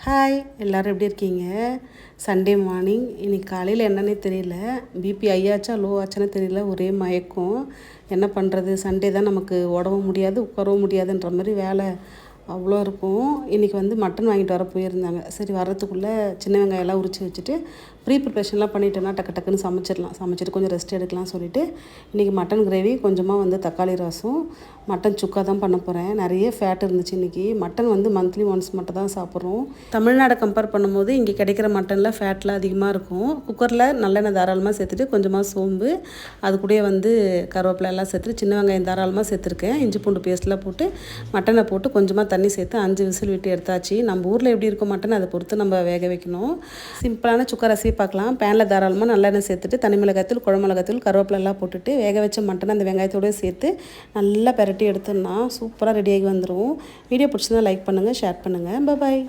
Hi எல்லோரும் எப்படி இருக்கீங்க? சண்டே மார்னிங் இன்றைக்கி காலையில் என்னன்னே தெரியல. பிபி ஹையாச்சா லோ ஆச்சானே தெரியல. ஒரே மயக்கம். என்ன பண்ணுறது, சண்டே தான் நமக்கு உடவும் முடியாது உட்காரவும் முடியாதுன்ற மாதிரி வேலை அவ்வளோ இருக்கும். இன்றைக்கி மட்டன் வாங்கிட்டு வர போயிருந்தாங்க. சரி வர்றதுக்குள்ளே சின்ன வெங்காயம்லாம் உரித்து வச்சுட்டு ப்ரீ ப்ரிப்ரேஷன்லாம் பண்ணிட்டோன்னா டக்குன்னு சமைச்சிட்டு கொஞ்சம் ரெஸ்ட் எடுக்கலாம் சொல்லிவிட்டு இன்றைக்கி மட்டன் கிரேவி, கொஞ்சமாக தக்காளி ரசம், மட்டன் சுக்கா தான் பண்ண போகிறேன். நிறைய ஃபேட் இருந்துச்சு இன்றைக்கி. மட்டன் மந்த்லி ஒன்ஸ் மட்டும் தான் சாப்பிட்றோம். தமிழ்நாடை கம்பேர் பண்ணும்போது இங்கே கிடைக்கிற மட்டனில் ஃபேட்லாம் அதிகமாக இருக்கும். குக்கரில் நல்லெண்ணெய் தாராளமாக சேர்த்துட்டு கொஞ்சமாக சோம்பு, அது கூட கருவேப்பிலை எல்லாம் சேர்த்துட்டு சின்ன வெங்காயம் தாராளமாக சேர்த்துருக்கேன். இஞ்சி பூண்டு பேஸ்ட்லாம் போட்டு மட்டனை போட்டு கொஞ்சமாக தண்ணி சேர்த்து 5 விசில் விட்டு எடுத்தாச்சு. நம்ம ஊரில் எப்படி இருக்கும் மட்டன், அதை பொறுத்து நம்ம வேக வைக்கணும். சிம்பிளான சுக்கா ரெசிபி பார்க்கலாம். பேனில் தாராளமாக நல்லெண்ணெய் சேர்த்துட்டு தனி மிளகாய்த்தூள், குழம்பு மிளகாய்த்தூள், கருவேப்பிலை எல்லாம் போட்டுட்டு வேக வச்ச மட்டன் அந்த வெங்காயத்தோடு சேர்த்து நல்லா பெரட்டி எடுத்தோம்னா சூப்பராக ரெடியாகி வந்துடும். வீடியோ பிடிச்சிருந்தா லைக் பண்ணுங்கள், ஷேர் பண்ணுங்கள். பாய்.